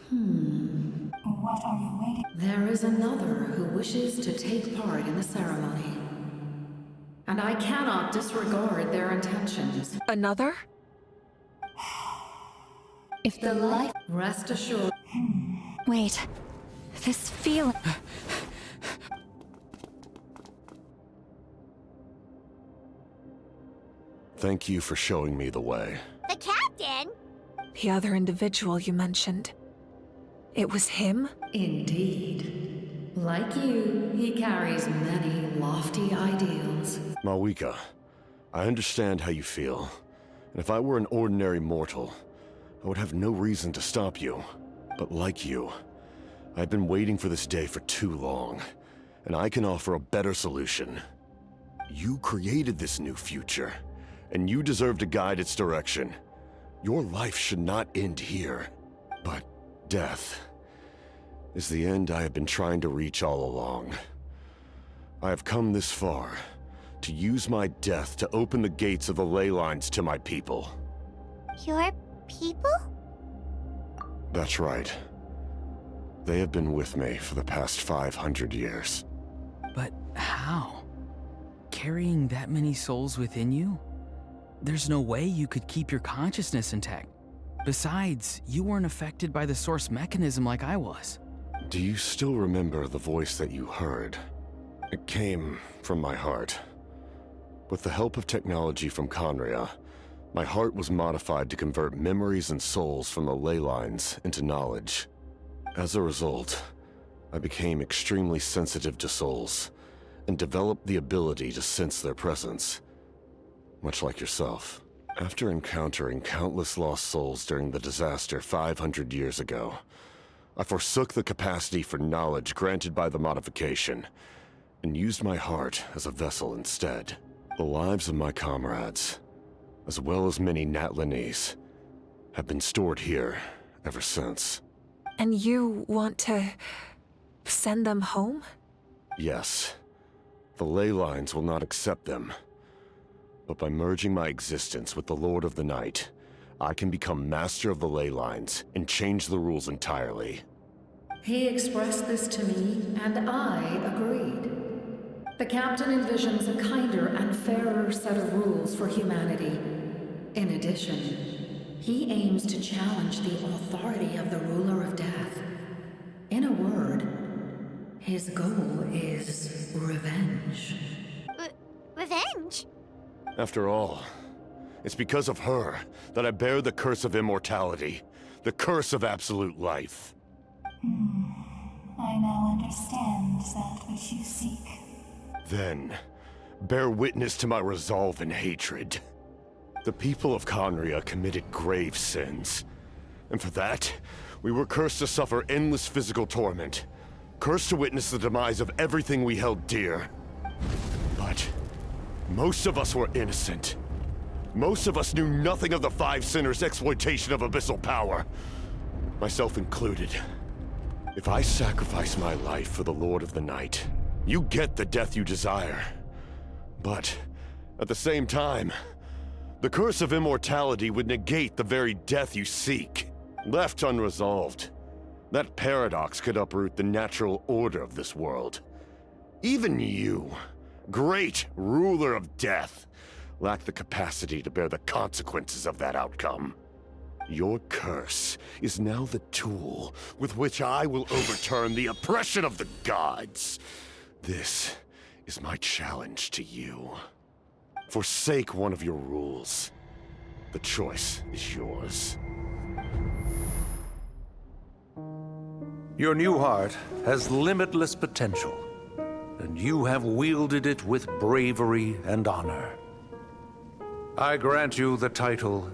What are you waiting? There is another who wishes to take part in the ceremony. And I cannot disregard their intentions. Another? If the life... Rest assured. Wait. This feeling... Thank you for showing me the way. The captain? The other individual you mentioned. It was him? Indeed. Like you, he carries many lofty ideals. Mavuika, I understand how you feel. And if I were an ordinary mortal, I would have no reason to stop you. But like you, I've been waiting for this day for too long. And I can offer a better solution. You created this new future, and you deserve to guide its direction. Your life should not end here. But death is the end I have been trying to reach all along. I have come this far to use my death to open the gates of the ley lines to my people. Your people? That's right. They have been with me for the past 500 years. But how? Carrying that many souls within you? There's no way you could keep your consciousness intact. Besides, you weren't affected by the source mechanism like I was. Do you still remember the voice that you heard? It came from my heart. With the help of technology from Khaenri'ah, my heart was modified to convert memories and souls from the ley lines into knowledge. As a result, I became extremely sensitive to souls, and developed the ability to sense their presence. Much like yourself. After encountering countless lost souls during the disaster 500 years ago, I forsook the capacity for knowledge granted by the modification, and used my heart as a vessel instead. The lives of my comrades, as well as many NATLANese, have been stored here ever since. And you want to send them home? Yes. The ley lines will not accept them. But by merging my existence with the Lord of the Night, I can become master of the ley lines and change the rules entirely. He expressed this to me, and I agreed. The captain envisions a kinder and fairer set of rules for humanity. In addition, he aims to challenge the authority of the ruler of death. In a word, his goal is revenge. Revenge? After all, it's because of her that I bear the curse of immortality, the curse of absolute life. I now understand that which you seek. Then, bear witness to my resolve and hatred. The people of Khaenri'ah committed grave sins. And for that, we were cursed to suffer endless physical torment. Cursed to witness the demise of everything we held dear. But most of us were innocent. Most of us knew nothing of the Five Sinners' exploitation of abyssal power. Myself included. If I sacrifice my life for the Lord of the Night, you get the death you desire. But, at the same time, the curse of immortality would negate the very death you seek. Left unresolved, that paradox could uproot the natural order of this world. Even you, great ruler of death, lack the capacity to bear the consequences of that outcome. Your curse is now the tool with which I will overturn the oppression of the gods. This is my challenge to you. Forsake one of your rules. The choice is yours. Your new heart has limitless potential, and you have wielded it with bravery and honor. I grant you the title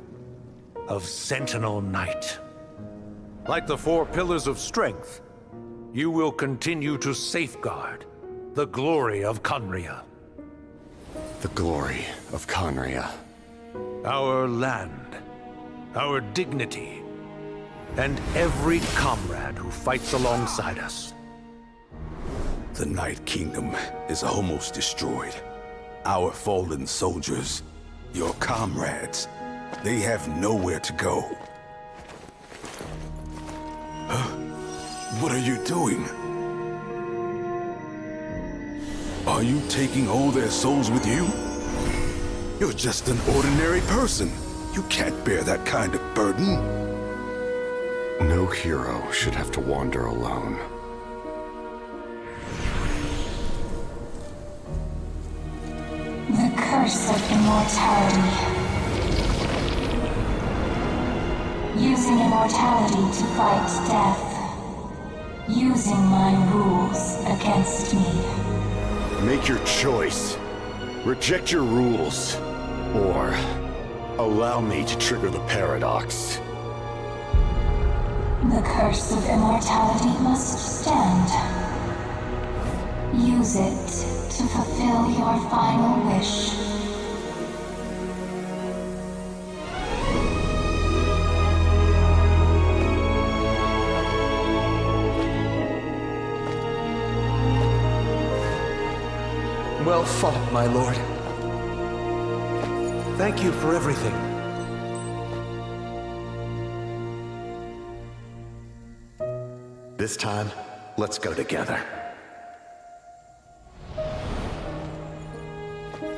of Sentinel Knight. Like the four pillars of strength, you will continue to safeguard the glory of Khaenri'ah. The glory of Khaenri'ah. Our land, our dignity, and every comrade who fights alongside us. The Night Kingdom is almost destroyed. Our fallen soldiers, your comrades, they have nowhere to go. What are you doing? Are you taking all their souls with you? You're just an ordinary person. You can't bear that kind of burden. No hero should have to wander alone. The curse of immortality. Using immortality to fight death. Using my rules against me. Make your choice. Reject your rules. Or allow me to trigger the paradox. The curse of immortality must stand. Use it to fulfill your final wish. Well fought, my lord. Thank you for everything. This time, let's go together.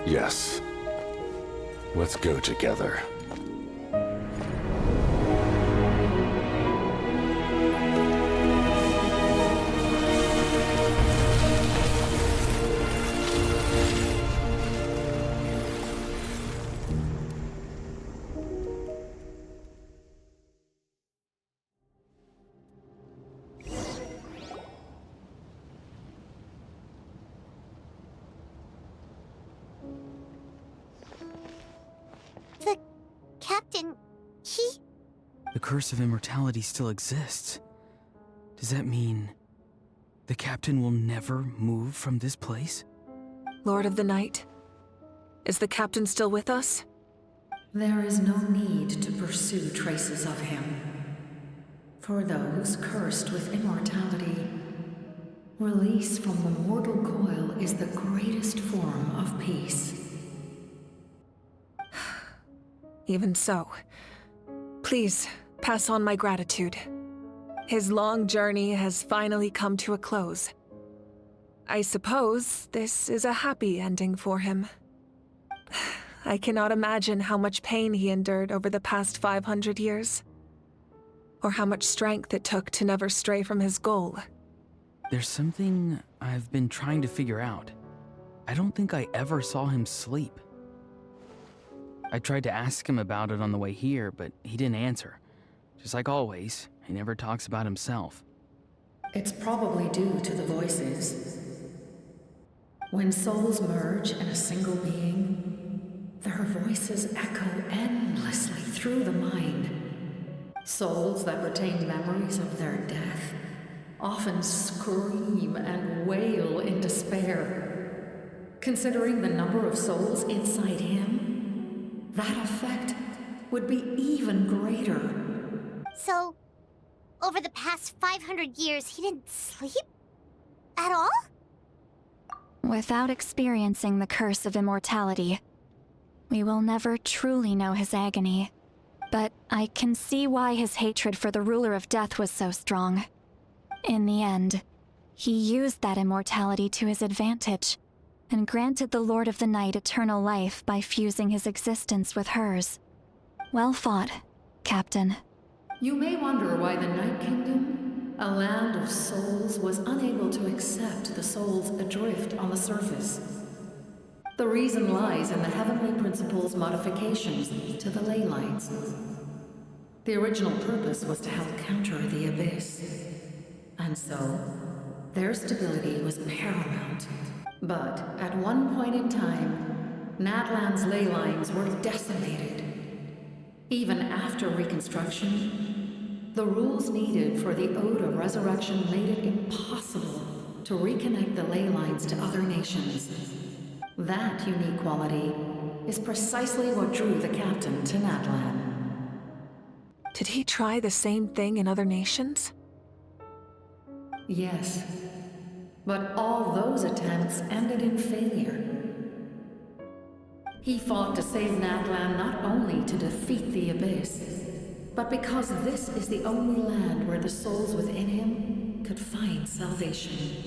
Yes. Let's go together. The captain, he... The curse of immortality still exists. Does that mean the captain will never move from this place? Lord of the Night, is the captain still with us? There is no need to pursue traces of him. For those cursed with immortality, release from the mortal coil is the greatest form of peace. Even so, please pass on my gratitude. His long journey has finally come to a close. I suppose this is a happy ending for him. I cannot imagine how much pain he endured over the past 500 years, or how much strength it took to never stray from his goal. There's something I've been trying to figure out. I don't think I ever saw him sleep. I tried to ask him about it on the way here, but he didn't answer. Just like always, he never talks about himself. It's probably due to the voices. When souls merge in a single being, their voices echo endlessly through the mind. Souls that retain memories of their death often scream and wail in despair. Considering the number of souls inside him, that effect would be even greater. So, over the past 500 years, he didn't sleep? At all? Without experiencing the curse of immortality, we will never truly know his agony. But I can see why his hatred for the ruler of death was so strong. In the end, he used that immortality to his advantage, and granted the Lord of the Night eternal life by fusing his existence with hers. Well fought, Captain. You may wonder why the Night Kingdom, a land of souls, was unable to accept the souls adrift on the surface. The reason lies in the Heavenly Principle's modifications to the ley lines. The original purpose was to help counter the Abyss. And so, their stability was paramount. But at one point in time, NATLAN's ley lines were decimated. Even after reconstruction, the rules needed for the Ode of Resurrection made it impossible to reconnect the ley lines to other nations. That unique quality is precisely what drew the captain to NATLAN. Did he try the same thing in other nations? Yes, but all those attempts ended in failure. He fought to save NATLAN not only to defeat the Abyss, but because this is the only land where the souls within him could find salvation.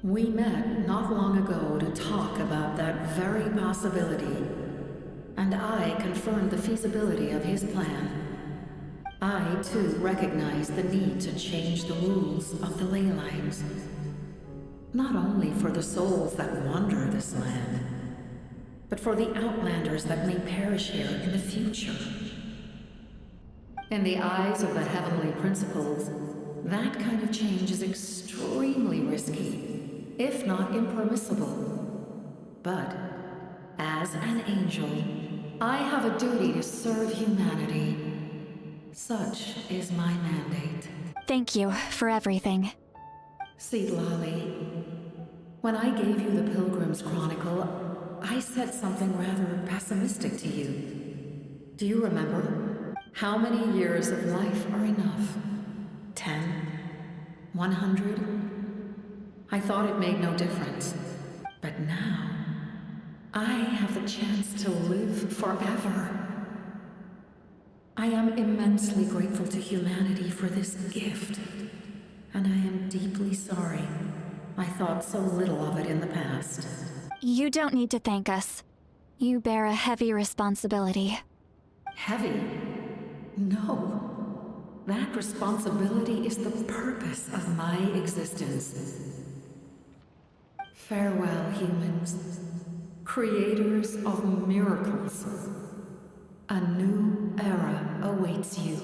We met not long ago to talk about that very possibility, and I confirmed the feasibility of his plan. I, too, recognize the need to change the rules of the ley lines. Not only for the souls that wander this land, but for the outlanders that may perish here in the future. In the eyes of the heavenly principles, that kind of change is extremely risky, if not impermissible. But, as an angel, I have a duty to serve humanity. Such is my mandate. Thank you for everything. See, Lolly, when I gave you the Pilgrim's Chronicle, I said something rather pessimistic to you. Do you remember? How many years of life are enough? 10? 100? I thought it made no difference. But now, I have the chance to live forever. I am immensely grateful to humanity for this gift, and I am deeply sorry I thought so little of it in the past. You don't need to thank us. You bear a heavy responsibility. Heavy? No. That responsibility is the purpose of my existence. Farewell, humans. Creators of miracles. A new era awaits you.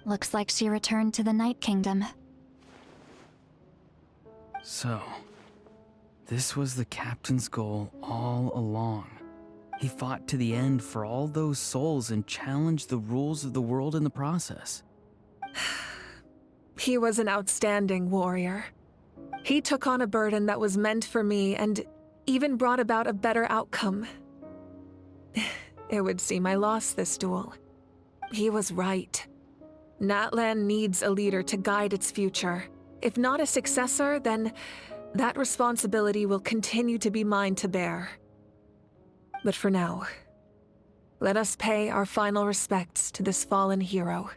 Looks like she returned to the Night Kingdom. So, this was the captain's goal all along. He fought to the end for all those souls and challenged the rules of the world in the process. He was an outstanding warrior. He took on a burden that was meant for me and even brought about a better outcome. It would seem I lost this duel. He was right. NATLAN needs a leader to guide its future. If not a successor, then that responsibility will continue to be mine to bear. But for now, let us pay our final respects to this fallen hero.